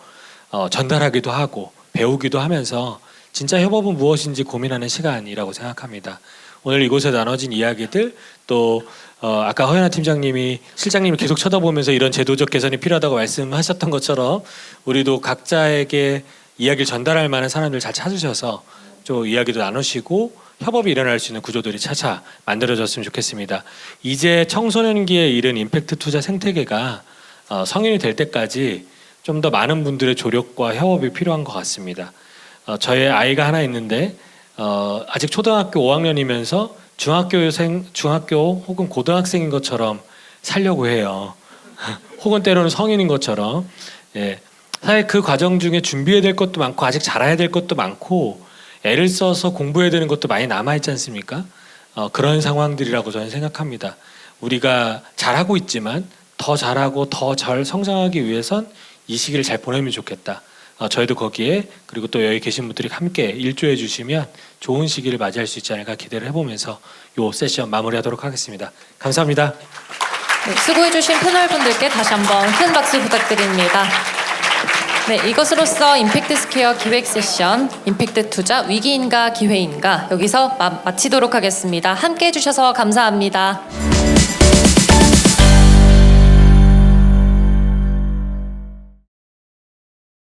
S2: 전달하기도 하고 배우기도 하면서 진짜 협업은 무엇인지 고민하는 시간이라고 생각합니다. 오늘 이곳에 나눠진 이야기들 또 아까 허연아 팀장님이 실장님이 계속 쳐다보면서 이런 제도적 개선이 필요하다고 말씀하셨던 것처럼 우리도 각자에게 이야기를 전달할 만한 사람들 잘 찾으셔서 좀 이야기도 나누시고 협업이 일어날 수 있는 구조들이 차차 만들어졌으면 좋겠습니다. 이제 청소년기에 이른 임팩트 투자 생태계가 성인이 될 때까지 좀 더 많은 분들의 조력과 협업이 필요한 것 같습니다. 저의 아이가 하나 있는데 아직 초등학교 5학년이면서 중학교 혹은 고등학생인 것처럼 살려고 해요. 혹은 때로는 성인인 것처럼. 예. 사실 그 과정 중에 준비해야 될 것도 많고 아직 잘해야 될 것도 많고 애를 써서 공부해야 되는 것도 많이 남아있지 않습니까? 그런 상황들이라고 저는 생각합니다. 우리가 잘하고 있지만 더 잘하고 더 잘 성장하기 위해선 이 시기를 잘 보내면 좋겠다. 저희도 거기에 그리고 또 여기 계신 분들이 함께 일조해 주시면 좋은 시기를 맞이할 수 있지 않을까 기대를 해보면서 이 세션 마무리하도록 하겠습니다. 감사합니다.
S1: 네, 수고해주신 패널분들께 다시 한번 큰 박수 부탁드립니다. 네, 이것으로써 임팩트 스퀘어 기획 세션 임팩트 투자 위기인가 기회인가 여기서 마치도록 하겠습니다. 함께 해주셔서 감사합니다.